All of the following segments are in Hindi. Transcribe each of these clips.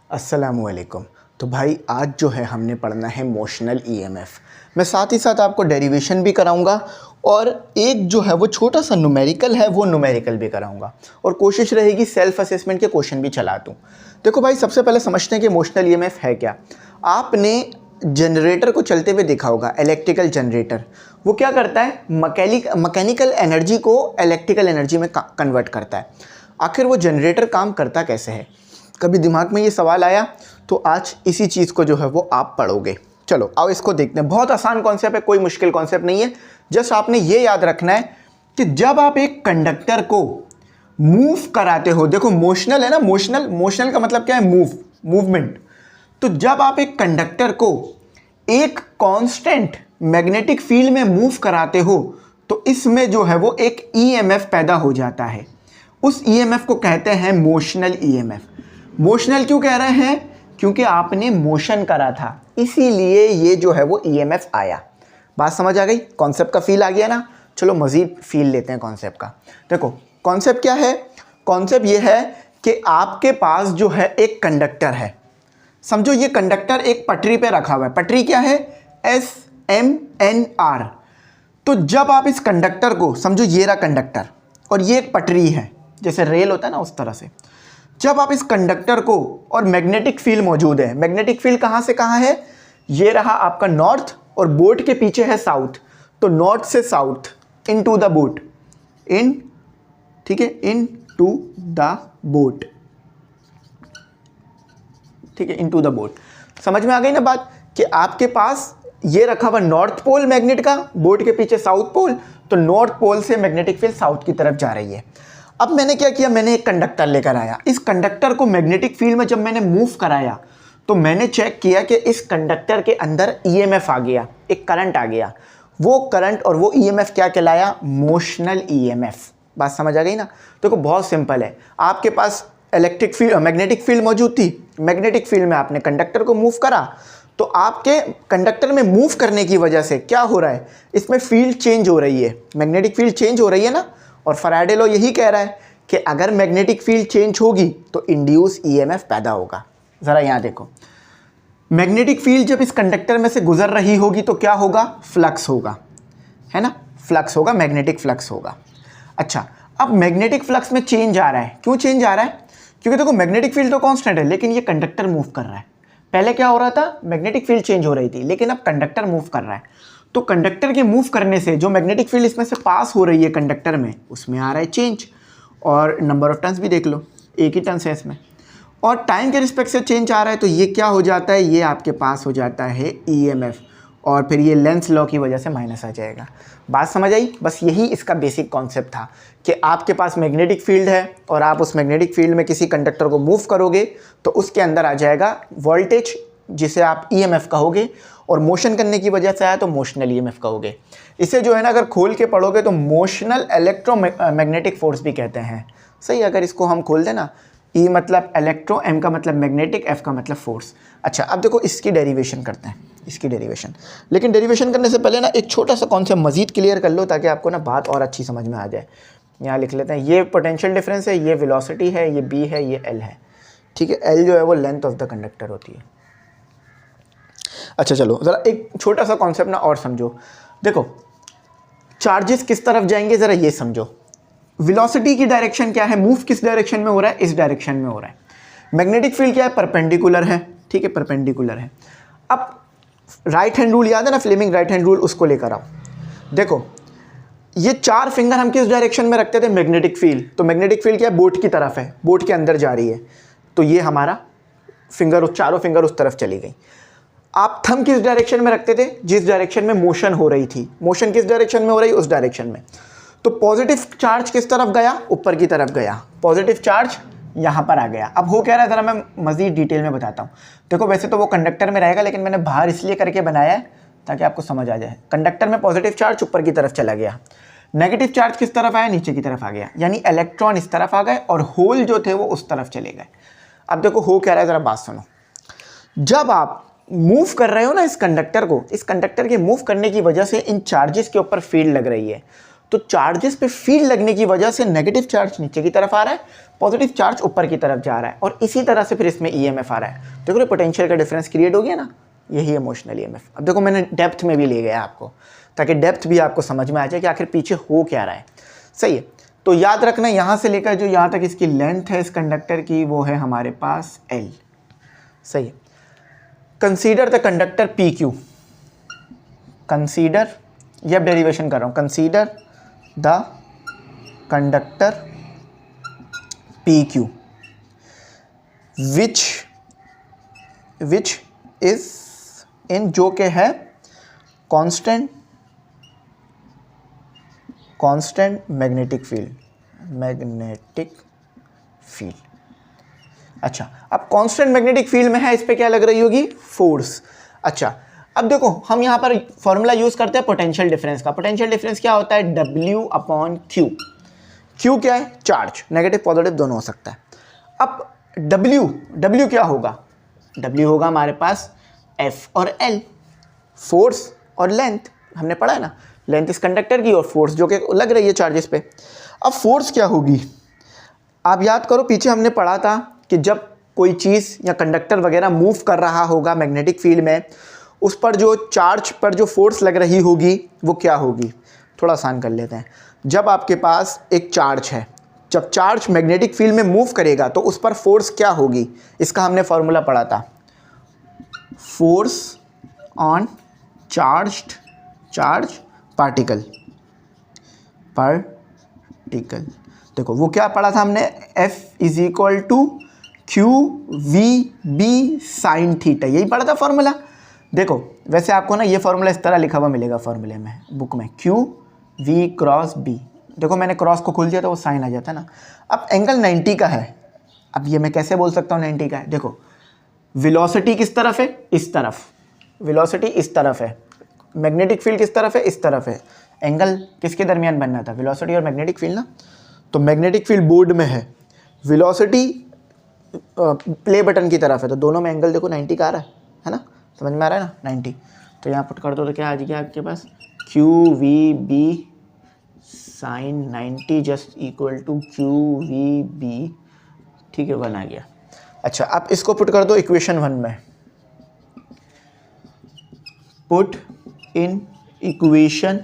अस्सलामुअलैकुम। तो भाई आज जो है हमने पढ़ना है मोशनल ईएमएफ। मैं साथ ही साथ आपको डेरिवेशन भी कराऊंगा और एक जो है वो छोटा सा न्यूमेरिकल है वो न्यूमेरिकल भी कराऊंगा और कोशिश रहेगी सेल्फ असेसमेंट के क्वेश्चन भी चला दूँ। देखो भाई, सबसे पहले समझते हैं कि मोशनल ईएमएफ है क्या। आपने जनरेटर को चलते हुए देखा होगा, इलेक्ट्रिकल जनरेटर। वो क्या करता है, मैकेनिकल एनर्जी को इलेक्ट्रिकल एनर्जी में कन्वर्ट करता है। आखिर वो जनरेटर काम करता कैसे है, कभी दिमाग में ये सवाल आया? तो आज इसी चीज़ को जो है वो आप पढ़ोगे। चलो आओ इसको देखते हैं। बहुत आसान कॉन्सेप्ट है, कोई मुश्किल कॉन्सेप्ट नहीं है। जस्ट आपने ये याद रखना है कि जब आप एक कंडक्टर को मूव कराते हो, देखो मोशनल है ना, मोशनल का मतलब क्या है, मूवमेंट। तो जब आप एक कंडक्टर को एक कांस्टेंट मैग्नेटिक फील्ड में मूव कराते हो तो इसमें जो है वो एक ईएमएफ पैदा हो जाता है। उस ईएमएफ को कहते हैं मोशनल ईएमएफ। मोशनल क्यों कह रहे हैं? क्योंकि आपने मोशन करा था, इसीलिए ये जो है वो ईएमएफ आया। बात समझ आ गई? कॉन्सेप्ट का फील आ गया ना? चलो मज़ीद फील लेते हैं कॉन्सेप्ट का। देखो कॉन्सेप्ट क्या है, कॉन्सेप्ट ये है कि आपके पास जो है एक कंडक्टर है। समझो ये कंडक्टर एक पटरी पे रखा हुआ है। पटरी क्या है? SMNR। तो जब आप इस कंडक्टर को समझो, ये रहा कंडक्टर और ये एक पटरी है, जैसे रेल होता है ना उस तरह से। जब आप इस कंडक्टर को, और मैग्नेटिक फील्ड मौजूद है, मैग्नेटिक फील्ड कहाँ से कहाँ है? ये रहा आपका नॉर्थ और बोट के पीछे है साउथ। तो नॉर्थ से साउथ इनटू द बोट, ठीक है, इनटू द बोट, ठीक है, इनटू द बोट। समझ में आ गई ना बात कि आपके पास ये रखा हुआ नॉर्थ पोल मैग्नेट का, बोट के पीछे साउथ पोल। तो नॉर्थ पोल से मैग्नेटिक फील्ड साउथ की तरफ जा रही है। अब मैंने क्या किया, मैंने एक कंडक्टर लेकर आया। इस कंडक्टर को मैग्नेटिक फील्ड में जब मैंने मूव कराया तो मैंने चेक किया कि इस कंडक्टर के अंदर ईएमएफ आ गया, एक करंट आ गया। वो करंट और वो ईएमएफ क्या कहलाया? Motional EMF. बात समझ आ गई ना? देखो बहुत सिंपल है। आपके पास इलेक्ट्रिक फील्ड, मैग्नेटिक फील्ड मौजूद थी। मैग्नेटिक फील्ड में आपने कंडक्टर को मूव करा तो आपके कंडक्टर में मूव करने की वजह से क्या हो रहा है, इसमें फील्ड चेंज हो रही है, मैग्नेटिक फील्ड चेंज हो रही है ना। और फैराडे लॉ यही कह रहा है कि अगर मैग्नेटिक फील्ड चेंज होगी तो इंड्यूस ईएमएफ पैदा होगा। ज़रा यहाँ देखो, मैग्नेटिक फील्ड जब इस कंडक्टर में से गुजर रही होगी तो क्या होगा? फ्लक्स होगा, है ना, फ्लक्स होगा, मैग्नेटिक फ्लक्स होगा। अच्छा, अब मैग्नेटिक फ्लक्स में चेंज आ रहा है। क्यों चेंज आ रहा है? क्योंकि देखो मैग्नेटिक फील्ड तो कांस्टेंट है, लेकिन ये कंडक्टर मूव कर रहा है। पहले क्या हो रहा था, मैग्नेटिक फील्ड चेंज हो रही थी, लेकिन अब कंडक्टर मूव कर रहा है। तो कंडक्टर के मूव करने से जो मैग्नेटिक फील्ड इसमें से पास हो रही है कंडक्टर में, उसमें आ रहा है चेंज। और नंबर ऑफ टर्न्स भी देख लो, एक ही टर्न्स है इसमें, और टाइम के रिस्पेक्ट से चेंज आ रहा है। तो ये क्या हो जाता है, ये आपके पास हो जाता है ईएमएफ, और फिर ये लेंस लॉ की वजह से माइनस आ जाएगा। बात समझ आई? बस यही इसका बेसिक कॉन्सेप्ट था कि आपके पास मैग्नेटिक फील्ड है और आप उस मैग्नेटिक फील्ड में किसी कंडक्टर को मूव करोगे तो उसके अंदर आ जाएगा वोल्टेज, जिसे आप ईएमएफ कहोगे, और मोशन करने की वजह से आया तो मोशनल ईएमएफ कहोगे। इसे जो है ना, अगर खोल के पढ़ोगे तो मोशनल इलेक्ट्रोमैग्नेटिक फोर्स भी कहते हैं। सही, अगर इसको हम खोल दें ना, ई मतलब इलेक्ट्रो, एम का मतलब मैग्नेटिक, एफ का मतलब फोर्स। अच्छा, अब देखो इसकी डेरिवेशन करते हैं, इसकी डेरिवेशन। लेकिन डेरिवेशन करने से पहले ना एक छोटा सा कॉन्सेप्ट मजीद क्लियर कर लो ताकि आपको ना बात और अच्छी समझ में आ जाए। यहाँ लिख लेते हैं, ये पोटेंशियल डिफरेंस है, ये वेलोसिटी है, ये बी है, ये एल है, ठीक है। एल जो है वो लेंथ ऑफ द कंडक्टर होती है। अच्छा चलो ज़रा एक छोटा सा कॉन्सेप्ट ना और समझो। देखो चार्जेस किस तरफ जाएंगे, ज़रा ये समझो। वेलोसिटी की डायरेक्शन क्या है, मूव किस डायरेक्शन में हो रहा है? इस डायरेक्शन में हो रहा है। मैग्नेटिक फील्ड क्या है? परपेंडिकुलर है, ठीक है, परपेंडिकुलर है। अब राइट हैंड रूल याद है ना, फ्लेमिंग राइट हैंड रूल, उसको लेकर आओ। देखो ये चार फिंगर हम किस डायरेक्शन में रखते थे? Magnetic field. तो मैग्नेटिक फील्ड क्या है? बोट की तरफ है, बोट के अंदर जा रही है। तो ये हमारा फिंगर, उस चारों फिंगर उस तरफ चली गई। आप थंब किस डायरेक्शन में रखते थे? जिस डायरेक्शन में मोशन हो रही थी। मोशन किस डायरेक्शन में हो रही? उस डायरेक्शन में। तो पॉजिटिव चार्ज किस तरफ गया? ऊपर की तरफ गया। पॉजिटिव चार्ज यहाँ पर आ गया। अब हो क्या रहा है, ज़रा मैं मज़ीद डिटेल में बताता हूँ। देखो वैसे तो वो कंडक्टर में रहेगा, लेकिन मैंने बाहर इसलिए करके बनाया है ताकि आपको समझ आ जाए। कंडक्टर में पॉजिटिव चार्ज ऊपर की तरफ चला गया, नेगेटिव चार्ज किस तरफ आया? नीचे की तरफ आ गया। यानी इलेक्ट्रॉन इस तरफ आ गए और होल जो थे वो उस तरफ चले गए। अब देखो हो क्या रहा है, ज़रा बात सुनो। जब आप मूव कर रहे हो ना इस कंडक्टर को, इस कंडक्टर के मूव करने की वजह से इन चार्जेस के ऊपर फील्ड लग रही है। तो चार्जेस पे फील्ड लगने की वजह से नेगेटिव चार्ज नीचे की तरफ आ रहा है, पॉजिटिव चार्ज ऊपर की तरफ जा रहा है, और इसी तरह से फिर इसमें ईएमएफ आ रहा है। देखो पोटेंशियल का डिफरेंस क्रिएट हो गया ना, यही इमोशनल ईएमएफ। अब देखो मैंने डेप्थ में भी ले गया आपको, ताकि डेप्थ भी आपको समझ में आ जाए कि आखिर पीछे हो क्या रहा है। सही है, तो याद रखना यहाँ से लेकर जो यहाँ तक इसकी लेंथ है इस कंडक्टर की, वो है हमारे पास L। सही है। Consider the conductor PQ। Consider, ये अब डेरिवेशन कर रहा हूँ, consider the conductor PQ which is in, जो के है कांस्टेंट मैग्नेटिक फील्ड। अच्छा, अब कांस्टेंट मैग्नेटिक फील्ड में है, इस पे क्या लग रही होगी, फोर्स। अच्छा, अब देखो हम यहाँ पर फॉर्मूला यूज करते हैं पोटेंशियल डिफरेंस का। पोटेंशियल डिफरेंस क्या होता है, W/Q। Q क्या है, चार्ज, नेगेटिव पॉजिटिव दोनों हो सकता है। अब W क्या होगा, W होगा हमारे पास F और L, फोर्स और लेंथ, हमने पढ़ा है ना, लेंथ इस कंडक्टर की और फोर्स जो कि लग रही है चार्जेस पे। अब फोर्स क्या होगी, आप याद करो पीछे हमने पढ़ा था कि जब कोई चीज़ या कंडक्टर वगैरह मूव कर रहा होगा मैग्नेटिक फील्ड में, उस पर जो चार्ज पर जो फोर्स लग रही होगी वो क्या होगी। थोड़ा आसान कर लेते हैं, जब आपके पास एक चार्ज है, जब चार्ज मैग्नेटिक फील्ड में मूव करेगा तो उस पर फोर्स क्या होगी, इसका हमने फॉर्मूला पढ़ा था, फोर्स ऑन चार्ज पार्टिकल। देखो वो क्या पढ़ा था हमने, F = QVB sin थीटा, यही पढ़ा था फॉर्मूला। देखो वैसे आपको ना ये फॉर्मूला इस तरह लिखा हुआ मिलेगा फॉर्मूले में, बुक में, QV क्रॉस B। देखो मैंने क्रॉस को खोल दिया तो वो साइन आ जाता है ना। अब एंगल 90 का है, अब ये मैं कैसे बोल सकता हूँ 90 का है, देखो वेलोसिटी किस तरफ है, इस तरफ, वेलोसिटी इस तरफ है, मैग्नेटिक फील्ड किस तरफ है, इस तरफ है, एंगल किसके दरमियान बनना था, वेलोसिटी और मैग्नेटिक फील्ड ना। तो मैग्नेटिक फील्ड बोर्ड में है, वेलोसिटी प्ले बटन की तरफ है, तो दोनों में एंगल देखो 90 का आ रहा है ना, समझ में आ रहा है ना 90। तो यहाँ पुट कर दो तो क्या आ जाएगा आपके पास, QVB sin 90 just equal to QVB, ठीक है, 1 आ गया। अच्छा, अब इसको पुट कर दो इक्वेशन 1 में, पुट इन इक्वेशन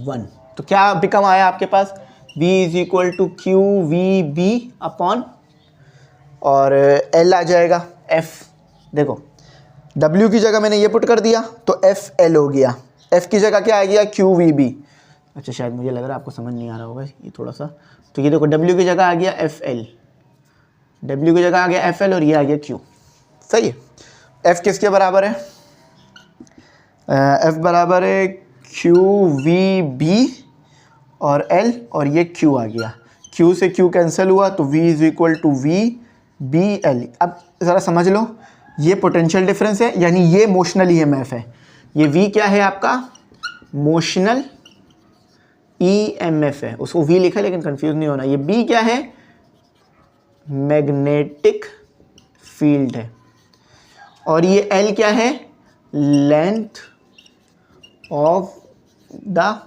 1, तो क्या बिकम आया आपके पास, V = QVB अपॉन, और L आ जाएगा F। देखो W की जगह मैंने ये पुट कर दिया तो FL हो गया, F की जगह क्या आ गया, QVB। अच्छा, शायद मुझे लग रहा है आपको समझ नहीं आ रहा होगा ये थोड़ा सा, तो ये देखो W की जगह आ गया FL, W की जगह आ गया FL और ये आ गया Q। सही है, F किसके बराबर है, F बराबर है QVB और L, और ये Q आ गया, Q से Q कैंसिल हुआ तो V = VBL। अब ज़रा समझ लो, ये पोटेंशियल डिफरेंस है, यानी ये मोशनल ईएमएफ है, ये V क्या है आपका, मोशनल ईएमएफ है, उसको V लिखा लेकिन कंफ्यूज नहीं होना। ये B क्या है, मैग्नेटिक फील्ड है, और ये L क्या है, लेंथ ऑफ द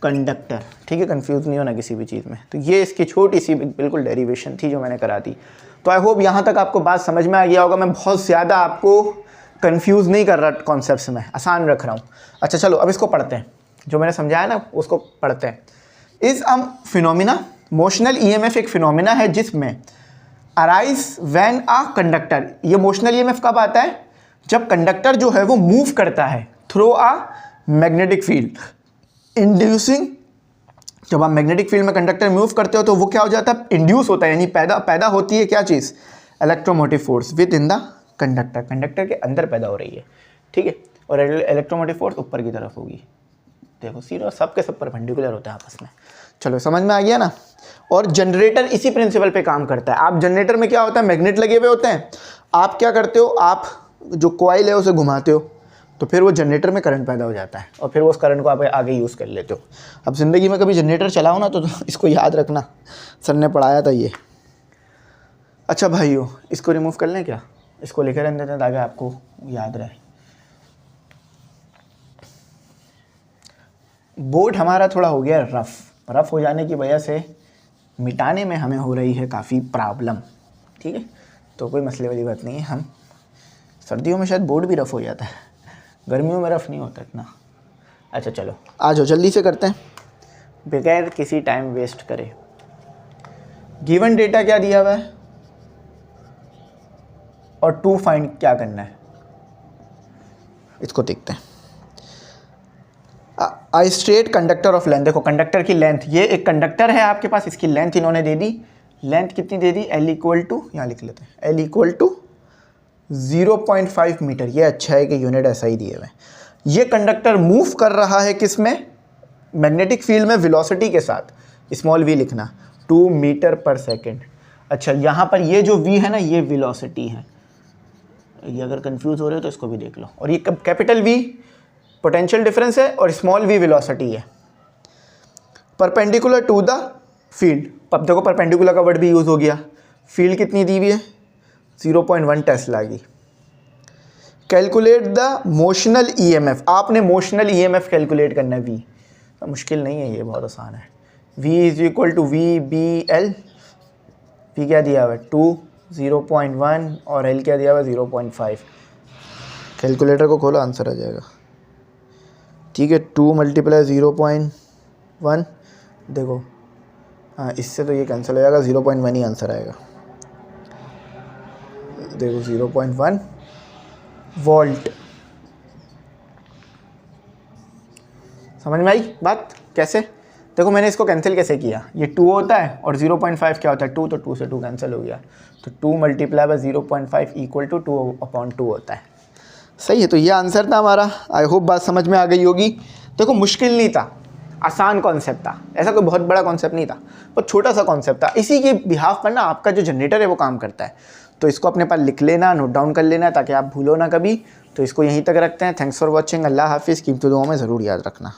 कंडक्टर। ठीक है, कंफ्यूज नहीं होना किसी भी चीज़ में। तो ये इसकी छोटी सी बिल्कुल डेरिवेशन थी जो मैंने करा दी। तो आई होप यहाँ तक आपको बात समझ में आ गया होगा। मैं बहुत ज़्यादा आपको कंफ्यूज नहीं कर रहा कॉन्सेप्ट्स में, आसान रख रहा हूँ। अच्छा चलो अब इसको पढ़ते हैं, जो मैंने समझाया ना उसको पढ़ते हैं। इज फिनोमिना, मोशनल ईएमएफ एक फिनोमिना है जिसमें अराइज व्हेन अ कंडक्टर, ये मोशनल ईएमएफ कब आता है, जब कंडक्टर जो है वो मूव करता है through a magnetic field inducing. जब आप मैग्नेटिक फील्ड में कंडक्टर मूव करते हो तो वो क्या हो जाता है, इंड्यूस होता है, यानी पैदा होती है क्या चीज़, electromotive force within the conductor, conductor के अंदर पैदा हो रही है। ठीक है, और इलेक्ट्रोमोटिव फोर्स ऊपर की तरफ होगी। देखो सीधा सब के सब परपेंडिकुलर होता है आपस में। चलो समझ में आ गया ना। और जनरेटर इसी प्रिंसिपल पे काम करता है। आप जनरेटर में क्या होता है, मैग्नेट लगे हुए होते हैं, आप क्या करते हो, आप जो कॉइल है उसे घुमाते हो तो फिर वो जनरेटर में करंट पैदा हो जाता है और फिर वो उस करंट को आप आगे यूज़ कर लेते हो। अब ज़िंदगी में कभी जनरेटर चलाओ ना तो इसको याद रखना, सर ने पढ़ाया था ये। अच्छा भाइयों, इसको रिमूव कर लें क्या, इसको लेकर रहने देते हैं ताकि आपको याद रहे। बोर्ड हमारा थोड़ा हो गया रफ़ हो जाने की वजह से मिटाने में हमें हो रही है काफ़ी प्रॉब्लम, ठीक है। तो कोई मसले वाली बात नहीं है, हम सर्दियों में शायद बोर्ड भी रफ़ हो जाता है, गर्मियों में रफ़ नहीं होता इतना। अच्छा चलो आ जाओ जल्दी से करते हैं बगैर किसी टाइम वेस्ट करे। गिवन डेटा क्या दिया हुआ है और टू फाइंड क्या करना है, इसको देखते हैं। आई स्ट्रेट कंडक्टर ऑफ लेंथ, देखो कंडक्टर की लेंथ, ये एक कंडक्टर है आपके पास, इसकी लेंथ इन्होंने दे दी, लेंथ कितनी दे दी, एल इक्वल टू, यहाँ लिख लेते हैं, एल इक्वल टू 0.5 मीटर। ये अच्छा है कि यूनिट ऐसा ही दिए हुए। ये कंडक्टर मूव कर रहा है किस में, मैग्नेटिक फील्ड में वेलोसिटी के साथ, स्मॉल वी लिखना, 2 मीटर पर सेकेंड। अच्छा यहाँ पर ये जो v है ना, ये वेलोसिटी है, ये अगर कंफ्यूज हो रहे हो तो इसको भी देख लो। और ये कैपिटल V पोटेंशियल डिफरेंस है और स्मॉल v वेलोसिटी है, परपेंडिकुलर टू द फील्ड। अब देखो परपेंडिकुलर का वर्ड भी यूज़ हो गया। फील्ड कितनी दी हुई है, 0.1 टेस्ला की। कैलकुलेट द मोशनल EMF, आपने मोशनल EMF कैलकुलेट करना है v, तो मुश्किल नहीं है, ये बहुत आसान है। v is equal to VBL, v क्या दिया हुआ है 2, 0.1 और L क्या दिया हुआ है 0.5। कैलकुलेटर को खोलो आंसर आ जाएगा, ठीक है। 2 मल्टीप्लाई 0.1, देखो हाँ इससे तो ये कैंसिल हो जाएगा, 0.1 ही आंसर आएगा। देखो 0.1 वोल्ट। समझ में आई बात कैसे? देखो मैंने इसको कैंसिल कैसे किया, ये 2 होता है और 0.5 क्या होता है 2, तो 2 से 2 कैंसिल हो गया, तो 2 मल्टीप्लाई बाय 0.5 इक्वल टू 2/2 होता है। सही है, तो ये आंसर था हमारा। आई होप बात समझ में आ गई होगी। देखो मुश्किल नहीं था, आसान कॉन्सेप्ट था, ऐसा कोई बहुत बड़ा कॉन्सेप्ट नहीं था, पर छोटा सा कॉन्सेप्ट था। इसी के बिहाफ पर ना आपका जो जनरेटर है वो काम करता है, तो इसको अपने पास लिख लेना, नोट डाउन कर लेना ताकि आप भूलो ना कभी। तो इसको यहीं तक रखते हैं। थैंक्स फॉर वॉचिंग, अल्लाह हाफिज़। कीमती दुआओं में ज़रूर याद रखना।